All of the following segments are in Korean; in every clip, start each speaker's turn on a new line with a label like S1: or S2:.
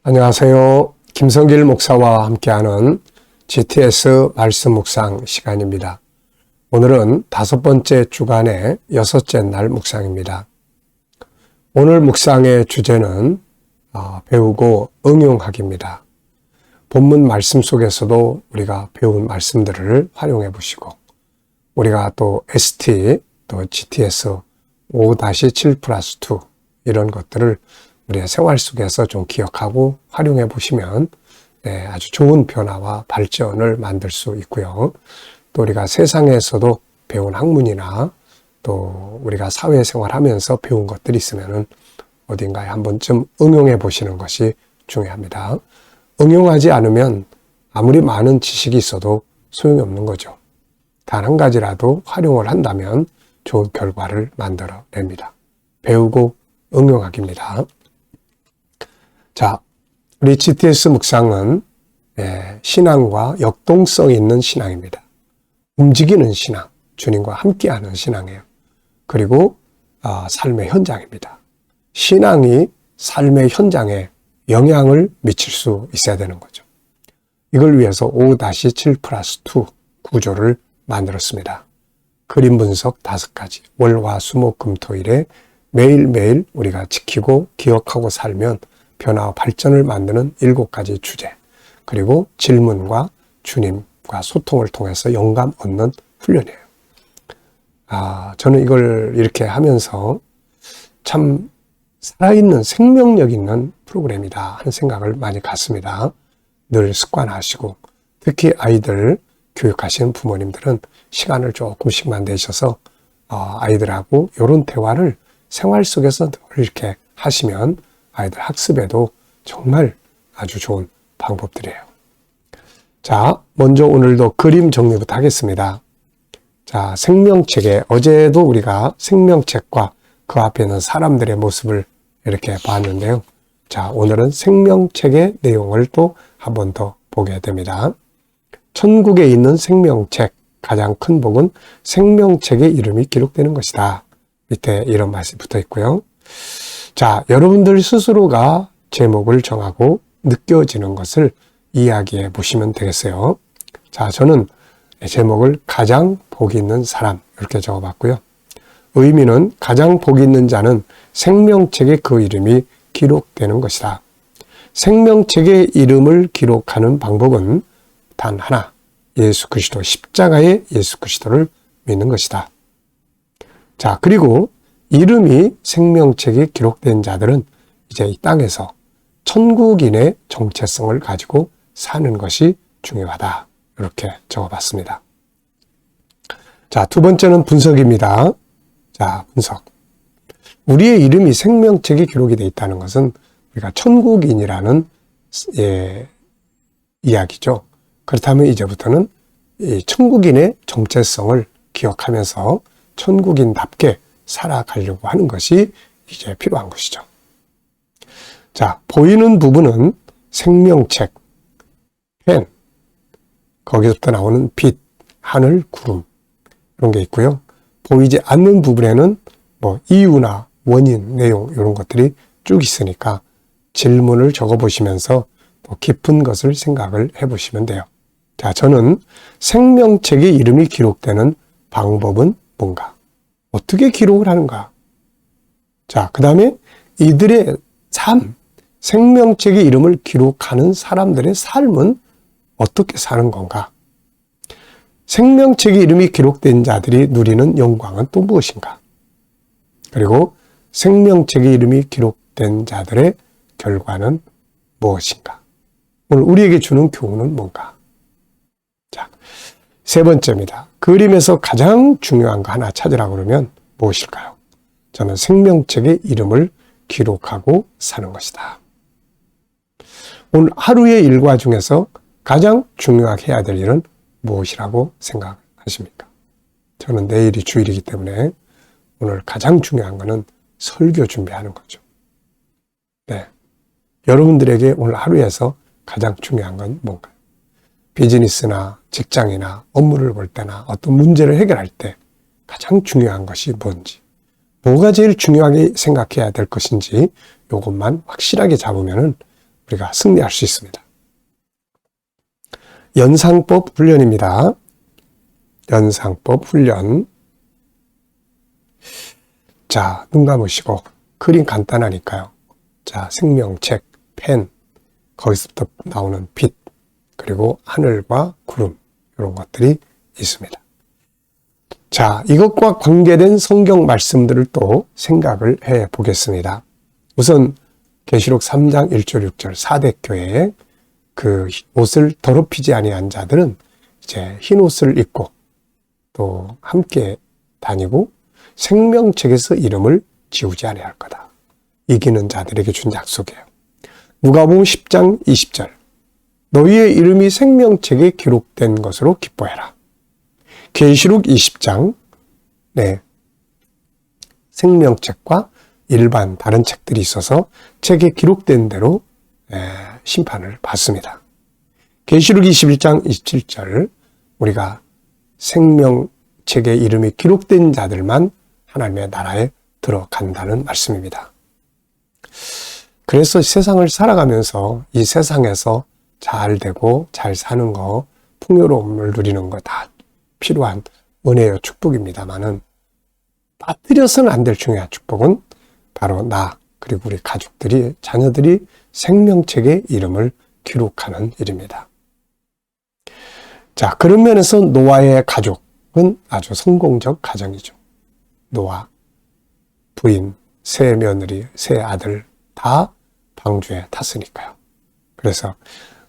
S1: 안녕하세요. 김성길 목사와 함께하는 GTS 말씀 묵상 시간입니다. 오늘은 5번째 주간의 6째 날 묵상입니다. 오늘 묵상의 주제는 배우고 응용하기입니다. 본문 말씀 속에서도 우리가 배운 말씀들을 활용해 보시고 우리가 또 ST, 또 GTS 5-7+2 이런 것들을 우리의 생활 속에서 좀 기억하고 활용해 보시면 아주 좋은 변화와 발전을 만들 수 있고요. 또 우리가 세상에서도 배운 학문이나 또 우리가 사회생활 하면서 배운 것들이 있으면 어딘가에 한 번쯤 응용해 보시는 것이 중요합니다. 응용하지 않으면 아무리 많은 지식이 있어도 소용이 없는 거죠. 단 한 가지라도 활용을 한다면 좋은 결과를 만들어냅니다. 배우고 응용하기입니다. 자, 우리 GTS 묵상은 신앙과 역동성 있는 신앙입니다. 움직이는 신앙, 주님과 함께하는 신앙이에요. 그리고 삶의 현장입니다. 신앙이 삶의 현장에 영향을 미칠 수 있어야 되는 거죠. 이걸 위해서 5-7+2 구조를 만들었습니다. 그림 분석 5가지, 월, 화, 수, 목, 금, 토일에 매일매일 우리가 지키고 기억하고 살면 변화와 발전을 만드는 7가지 주제, 그리고 질문과 주님과 소통을 통해서 영감 얻는 훈련이에요. 저는 이걸 이렇게 하면서 참 살아있는 생명력 있는 프로그램이다 하는 생각을 많이 갖습니다. 늘 습관하시고 특히 아이들 교육하시는 부모님들은 시간을 조금씩만 내셔서 아이들하고 이런 대화를 생활 속에서 이렇게 하시면 아이들 학습에도 정말 아주 좋은 방법들이에요. 자, 먼저 오늘도 그림 정리부터 하겠습니다. 자, 생명책에 어제도 우리가 생명책과 그 앞에 있는 사람들의 모습을 이렇게 봤는데요. 자, 오늘은 생명책의 내용을 또 한 번 더 보게 됩니다. 천국에 있는 생명책, 가장 큰 복은 생명책의 이름이 기록되는 것이다. 밑에 이런 말씀이 붙어 있고요. 자, 여러분들 스스로가 제목을 정하고 느껴지는 것을 이야기해 보시면 되겠어요. 자, 저는 제목을 가장 복 있는 사람 이렇게 적어봤고요. 의미는 가장 복 있는 자는 생명책에 그 이름이 기록되는 것이다. 생명책의 이름을 기록하는 방법은 단 하나, 예수 그리스도, 십자가의 예수 그리스도를 믿는 것이다. 자, 그리고 이름이 생명책에 기록된 자들은 이제 이 땅에서 천국인의 정체성을 가지고 사는 것이 중요하다. 이렇게 적어봤습니다. 자, 두 번째는 분석입니다. 자, 분석. 우리의 이름이 생명책에 기록이 되어 있다는 것은 우리가 천국인이라는 이야기죠. 그렇다면 이제부터는 이 천국인의 정체성을 기억하면서 천국인답게 살아가려고 하는 것이 이제 필요한 것이죠. 자, 보이는 부분은 생명책, 펜, 거기서부터 나오는 빛, 하늘, 구름 이런 게 있고요. 보이지 않는 부분에는 이유나 원인, 내용 이런 것들이 쭉 있으니까 질문을 적어보시면서 또 깊은 것을 생각을 해보시면 돼요. 자, 저는 생명책에 이름이 기록되는 방법은 뭔가? 어떻게 기록을 하는가? 자, 그 다음에 이들의 삶, 생명책의 이름을 기록하는 사람들의 삶은 어떻게 사는 건가? 생명책의 이름이 기록된 자들이 누리는 영광은 또 무엇인가? 그리고 생명책의 이름이 기록된 자들의 결과는 무엇인가? 오늘 우리에게 주는 교훈은 뭔가? 자, 세 번째입니다. 그림에서 가장 중요한 거 하나 찾으라고 그러면 무엇일까요? 저는 생명책의 이름을 기록하고 사는 것이다. 오늘 하루의 일과 중에서 가장 중요하게 해야 될 일은 무엇이라고 생각하십니까? 저는 내일이 주일이기 때문에 오늘 가장 중요한 것은 설교 준비하는 거죠. 네. 여러분들에게 오늘 하루에서 가장 중요한 건 뭔가요? 비즈니스나 직장이나 업무를 볼 때나 어떤 문제를 해결할 때 가장 중요한 것이 뭔지, 뭐가 제일 중요하게 생각해야 될 것인지 이것만 확실하게 잡으면은 우리가 승리할 수 있습니다. 연상법 훈련입니다. 연상법 훈련. 자, 눈 감으시고 그림 간단하니까요. 자, 생명책, 펜, 거기서부터 나오는 빛, 그리고 하늘과 구름, 이런 것들이 있습니다. 자, 이것과 관계된 성경 말씀들을 또 생각을 해 보겠습니다. 우선 계시록 3장 1절 6절 사대교회에 그 옷을 더럽히지 아니한 자들은 이제 흰 옷을 입고 또 함께 다니고 생명책에서 이름을 지우지 아니할 거다. 이기는 자들에게 준 약속이에요. 누가복음 10장 20절 너희의 이름이 생명책에 기록된 것으로 기뻐해라. 계시록 20장 생명책과 일반 다른 책들이 있어서 책에 기록된 대로 심판을 받습니다. 계시록 21장 27절 우리가 생명책에 이름이 기록된 자들만 하나님의 나라에 들어간다는 말씀입니다. 그래서 세상을 살아가면서 이 세상에서 잘 되고 잘 사는 거, 풍요로움을 누리는 거 다 필요한 은혜요 축복입니다만은 빠뜨려서는 안 될 중요한 축복은 바로 나 그리고 우리 가족들이 자녀들이 생명책에 이름을 기록하는 일입니다. 자, 그런 면에서 노아의 가족은 아주 성공적 가정이죠. 노아, 부인, 세 며느리, 세 아들 다 방주에 탔으니까요. 그래서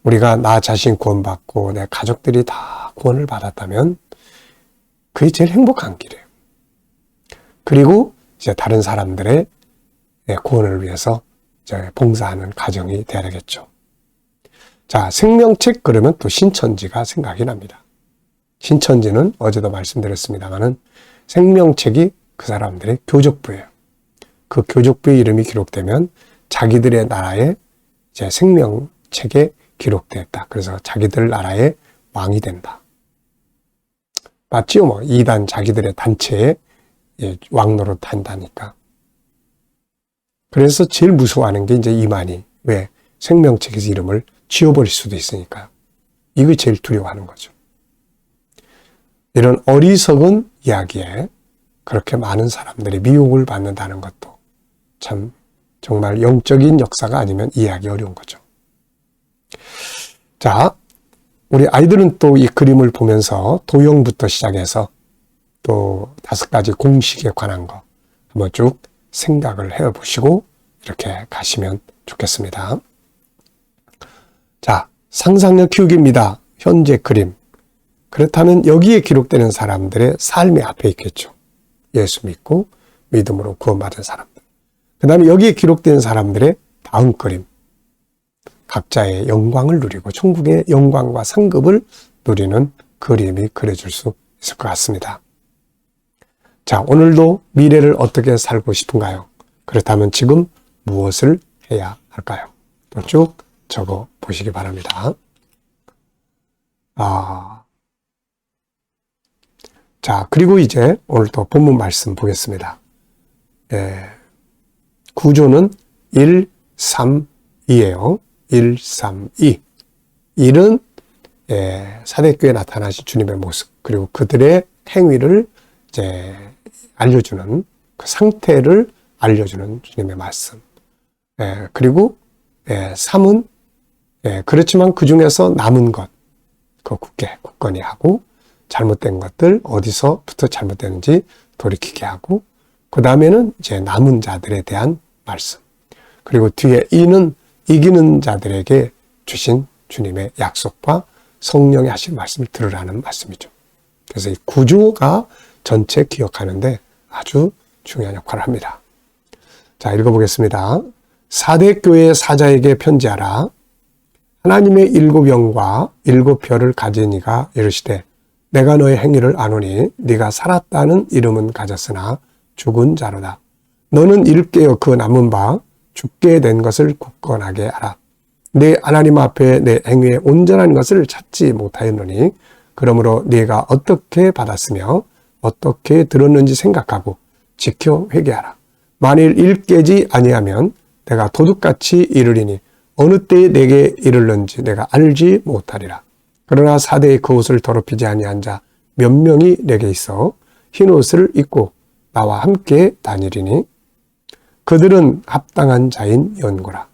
S1: 우리가 나 자신 구원받고 내 가족들이 다 구원을 받았다면 그게 제일 행복한 길이에요. 그리고 이제 다른 사람들의 구원을 위해서 이제 봉사하는 가정이 되어야 되겠죠. 자, 생명책 그러면 또 신천지가 생각이 납니다. 신천지는 어제도 말씀드렸습니다만은 생명책이 그 사람들의 교족부예요. 그 교족부의 이름이 기록되면 자기들의 나라에 이제 생명책에 기록됐다. 그래서 자기들 나라의 왕이 된다. 맞지요? 뭐 이단 자기들의 단체에 왕노릇 한다니까. 그래서 제일 무서워하는 게 이제 이만희. 왜? 생명책에서 이름을 지워버릴 수도 있으니까요. 이거 제일 두려워하는 거죠. 이런 어리석은 이야기에 그렇게 많은 사람들이 미혹을 받는다는 것도 참 정말 영적인 역사가 아니면 이해하기 어려운 거죠. 자, 우리 아이들은 또 이 그림을 보면서 도형부터 시작해서 또 5가지 공식에 관한 거 한번 쭉 생각을 해보시고 이렇게 가시면 좋겠습니다. 자, 상상력 키우기입니다. 현재 그림. 그렇다면 여기에 기록되는 사람들의 삶이 앞에 있겠죠. 예수 믿고 믿음으로 구원받은 사람들. 그 다음에 여기에 기록된 사람들의 다음 그림. 각자의 영광을 누리고 천국의 영광과 상급을 누리는 그림이 그려질 수 있을 것 같습니다. 자, 오늘도 미래를 어떻게 살고 싶은가요? 그렇다면 지금 무엇을 해야 할까요? 또 쭉 적어 보시기 바랍니다. 자, 그리고 이제 오늘 또 본문 말씀 보겠습니다. 구조는 1, 3, 2예요. 1, 3, 2. 1은 사대교회에 나타나신 주님의 모습, 그리고 그들의 행위를 이제 알려주는 그 상태를 알려주는 주님의 말씀. 그리고 3은 그렇지만 그 중에서 남은 것, 그 굳건히 하고 잘못된 것들 어디서부터 잘못되는지 돌이키게 하고 그 다음에는 이제 남은 자들에 대한 말씀. 그리고 뒤에 2는 이기는 자들에게 주신 주님의 약속과 성령이 하신 말씀을 들으라는 말씀이죠. 그래서 이 구조가 전체 기억하는데 아주 중요한 역할을 합니다. 자, 읽어보겠습니다. 사대교회 사자에게 편지하라. 하나님의 7영과 7별을 가진 이가 이르시되 내가 너의 행위를 아노니 네가 살았다는 이름은 가졌으나 죽은 자로다. 너는 일깨어 그 남은 바 죽게 된 것을 굳건하게 하라. 내 하나님 앞에 내 행위에 온전한 것을 찾지 못하였노니 그러므로 네가 어떻게 받았으며 어떻게 들었는지 생각하고 지켜 회개하라. 만일 일깨지 아니하면 내가 도둑같이 이르리니 어느 때에 내게 이르는지 내가 알지 못하리라. 그러나 사대에 그 옷을 더럽히지 아니한 자 몇 명이 내게 있어 흰 옷을 입고 나와 함께 다니리니 그들은 합당한 자인 연고라.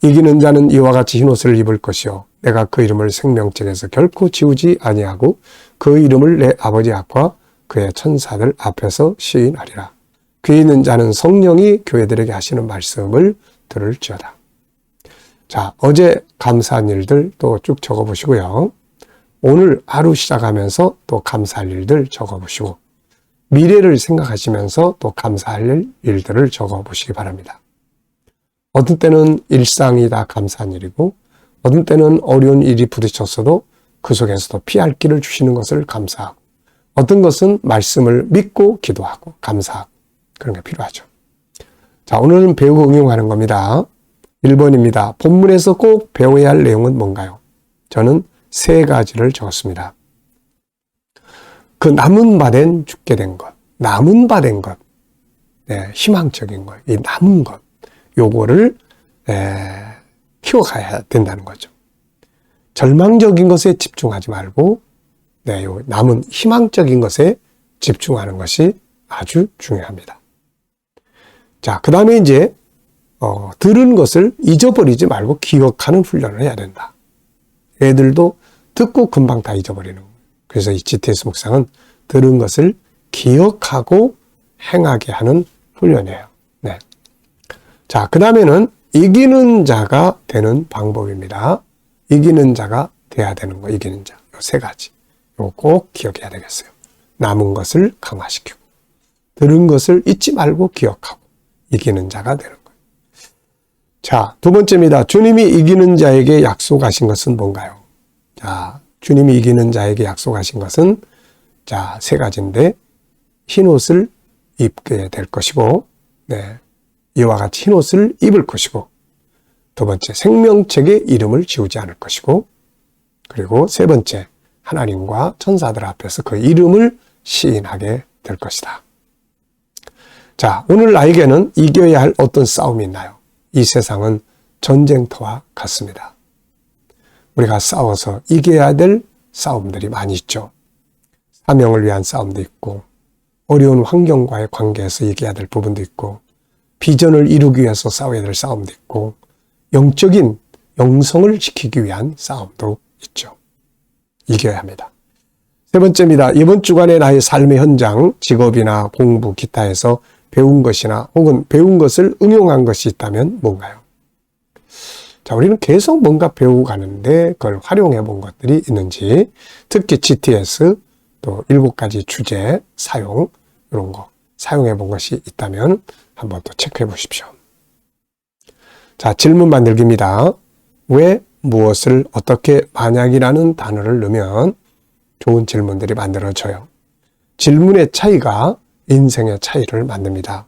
S1: 이기는 자는 이와 같이 흰 옷을 입을 것이요 내가 그 이름을 생명책에서 결코 지우지 아니하고 그 이름을 내 아버지 앞과 그의 천사들 앞에서 시인하리라. 귀 있는 자는 성령이 교회들에게 하시는 말씀을 들을지어다. 자, 어제 감사한 일들 또 쭉 적어보시고요. 오늘 하루 시작하면서 또 감사할 일들 적어보시고 미래를 생각하시면서 또 감사할 일들을 적어보시기 바랍니다. 어떤 때는 일상이 다 감사한 일이고 어떤 때는 어려운 일이 부딪혔어도 그 속에서도 피할 길을 주시는 것을 감사하고 어떤 것은 말씀을 믿고 기도하고 감사하고 그런 게 필요하죠. 자, 오늘은 배우고 응용하는 겁니다. 1번입니다. 본문에서 꼭 배워야 할 내용은 뭔가요? 저는 3가지를 적었습니다. 그 남은 바 된 죽게 된 것, 남은 바 된 것, 희망적인 것, 이 남은 것, 요거를 키워가야 된다는 거죠. 절망적인 것에 집중하지 말고 요 남은 희망적인 것에 집중하는 것이 아주 중요합니다. 자, 그 다음에 이제 들은 것을 잊어버리지 말고 기억하는 훈련을 해야 된다. 애들도 듣고 금방 다 잊어버리는 거예요. 그래서 이 GTS 묵상은 들은 것을 기억하고 행하게 하는 훈련이에요. 네. 자, 그 다음에는 이기는 자가 되는 방법입니다. 이기는 자가 돼야 되는 거, 이기는 자. 요 3가지. 요거 꼭 기억해야 되겠어요. 남은 것을 강화시키고, 들은 것을 잊지 말고 기억하고, 이기는 자가 되는 거예요. 자, 2번째입니다. 주님이 이기는 자에게 약속하신 것은 뭔가요? 자, 주님이 이기는 자에게 약속하신 것은 자, 3가지인데 흰 옷을 입게 될 것이고, 이와 같이 흰 옷을 입을 것이고, 2번째 생명책에 이름을 지우지 않을 것이고, 그리고 3번째 하나님과 천사들 앞에서 그 이름을 시인하게 될 것이다. 자, 오늘 나에게는 이겨야 할 어떤 싸움이 있나요? 이 세상은 전쟁터와 같습니다. 우리가 싸워서 이겨야 될 싸움들이 많이 있죠. 사명을 위한 싸움도 있고, 어려운 환경과의 관계에서 이겨야 될 부분도 있고, 비전을 이루기 위해서 싸워야 될 싸움도 있고, 영적인 영성을 지키기 위한 싸움도 있죠. 이겨야 합니다. 3번째입니다. 이번 주간에 나의 삶의 현장, 직업이나 공부, 기타에서 배운 것이나 혹은 배운 것을 응용한 것이 있다면 뭔가요? 자, 우리는 계속 뭔가 배우고 가는데 그걸 활용해 본 것들이 있는지, 특히 GTS 또 7가지 주제 사용, 이런 거 사용해 본 것이 있다면 한번 또 체크해 보십시오. 자, 질문 만들기입니다. 왜, 무엇을, 어떻게, 만약이라는 단어를 넣으면 좋은 질문들이 만들어져요. 질문의 차이가 인생의 차이를 만듭니다.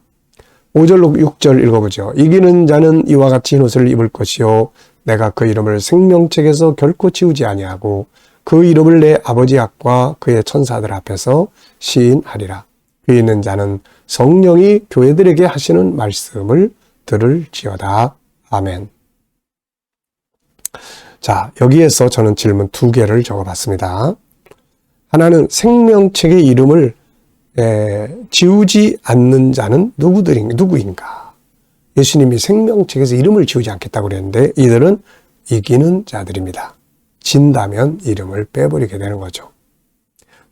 S1: 5절, 6절 읽어보죠. 이기는 자는 이와 같이 흰 옷을 입을 것이요 내가 그 이름을 생명책에서 결코 지우지 아니하고 그 이름을 내 아버지 앞과 그의 천사들 앞에서 시인하리라. 귀 있는 자는 성령이 교회들에게 하시는 말씀을 들을지어다. 아멘. 자, 여기에서 저는 질문 2개를 적어봤습니다. 하나는 생명책의 이름을 지우지 않는 자는 누구인가? 예수님이 생명책에서 이름을 지우지 않겠다고 그랬는데 이들은 이기는 자들입니다. 진다면 이름을 빼버리게 되는 거죠.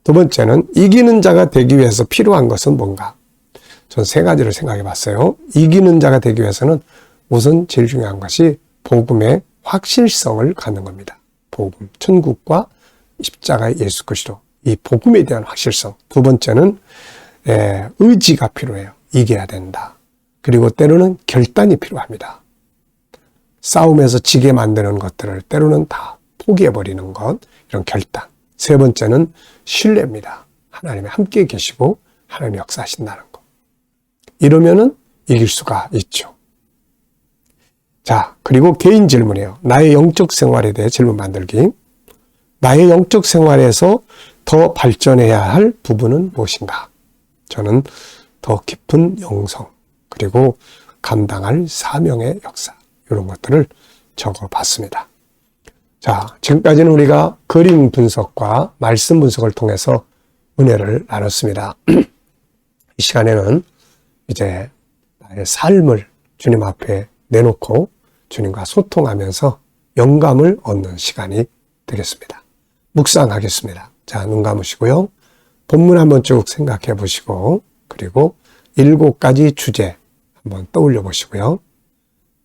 S1: 2번째는 이기는 자가 되기 위해서 필요한 것은 뭔가? 전 3가지를 생각해 봤어요. 이기는 자가 되기 위해서는 우선 제일 중요한 것이 복음의 확실성을 갖는 겁니다. 복음, 천국과 십자가의 예수 그리스도, 이 복음에 대한 확실성. 2번째는 의지가 필요해요. 이겨야 된다. 그리고 때로는 결단이 필요합니다. 싸움에서 지게 만드는 것들을 때로는 다 포기해버리는 것, 이런 결단. 3번째는 신뢰입니다. 하나님이 함께 계시고 하나님이 역사하신다는 것. 이러면은 이길 수가 있죠. 자, 그리고 개인 질문이에요. 나의 영적 생활에 대해 질문 만들기. 나의 영적 생활에서 더 발전해야 할 부분은 무엇인가? 저는 더 깊은 영성, 그리고 감당할 사명의 역사, 이런 것들을 적어 봤습니다. 자, 지금까지는 우리가 그림 분석과 말씀 분석을 통해서 은혜를 나눴습니다. 이 시간에는 이제 나의 삶을 주님 앞에 내놓고 주님과 소통하면서 영감을 얻는 시간이 되겠습니다. 묵상하겠습니다. 자, 눈 감으시고요. 본문 한번 쭉 생각해 보시고, 그리고 7가지 주제 한번 떠올려 보시고요.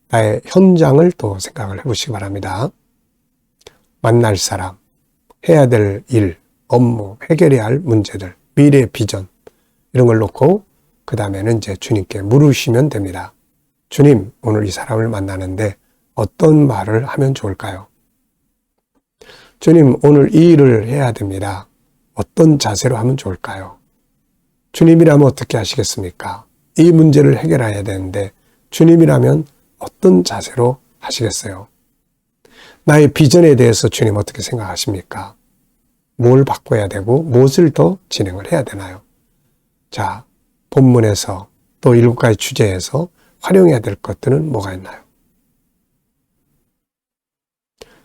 S1: 나의 현장을 또 생각을 해 보시기 바랍니다. 만날 사람, 해야 될 일, 업무, 해결해야 할 문제들, 미래 비전, 이런 걸 놓고 그 다음에는 이제 주님께 물으시면 됩니다. 주님, 오늘 이 사람을 만나는데 어떤 말을 하면 좋을까요? 주님, 오늘 이 일을 해야 됩니다. 어떤 자세로 하면 좋을까요? 주님이라면 어떻게 하시겠습니까? 이 문제를 해결해야 되는데 주님이라면 어떤 자세로 하시겠어요? 나의 비전에 대해서 주님 어떻게 생각하십니까? 뭘 바꿔야 되고 무엇을 더 진행을 해야 되나요? 자, 본문에서 또 7가지 주제에서 활용해야 될 것들은 뭐가 있나요?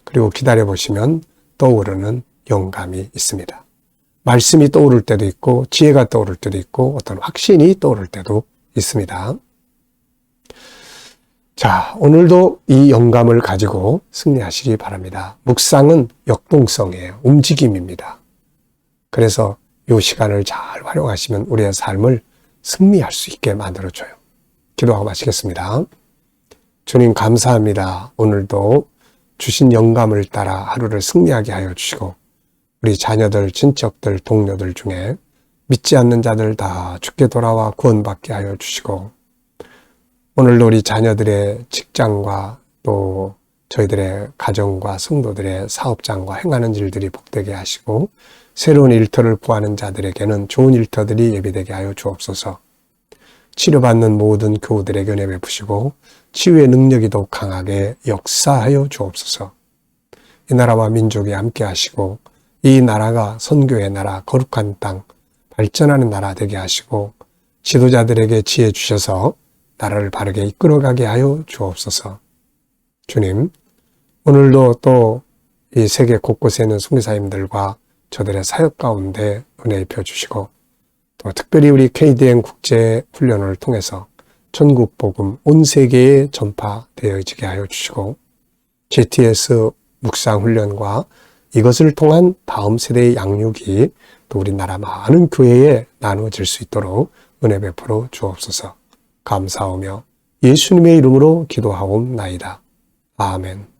S1: 그리고 기다려보시면 떠오르는 영감이 있습니다. 말씀이 떠오를 때도 있고 지혜가 떠오를 때도 있고 어떤 확신이 떠오를 때도 있습니다. 자, 오늘도 이 영감을 가지고 승리하시기 바랍니다. 묵상은 역동성이에요. 움직임입니다. 그래서 이 시간을 잘 활용하시면 우리의 삶을 승리할 수 있게 만들어줘요. 기도하고 마치겠습니다. 주님 감사합니다. 오늘도 주신 영감을 따라 하루를 승리하게 하여 주시고 우리 자녀들, 친척들, 동료들 중에 믿지 않는 자들 다 주께 돌아와 구원받게 하여 주시고 오늘도 우리 자녀들의 직장과 또 저희들의 가정과 성도들의 사업장과 행하는 일들이 복되게 하시고 새로운 일터를 구하는 자들에게는 좋은 일터들이 예비되게 하여 주옵소서. 치료받는 모든 교우들에게 은혜 베푸시고 치유의 능력이 더욱 강하게 역사하여 주옵소서. 이 나라와 민족이 함께 하시고 이 나라가 선교의 나라, 거룩한 땅, 발전하는 나라 되게 하시고 지도자들에게 지혜 주셔서 나라를 바르게 이끌어가게 하여 주옵소서. 주님, 오늘도 또 이 세계 곳곳에 있는 선교사님들과 저들의 사역 가운데 은혜 입혀 주시고 또 특별히 우리 KDN 국제훈련을 통해서 전국 복음 온 세계에 전파되어지게 하여 주시고 GTS 묵상훈련과 이것을 통한 다음 세대의 양육이 또 우리나라 많은 교회에 나누어질 수 있도록 은혜 베풀어 주옵소서. 감사하며 예수님의 이름으로 기도하옵나이다. 아멘.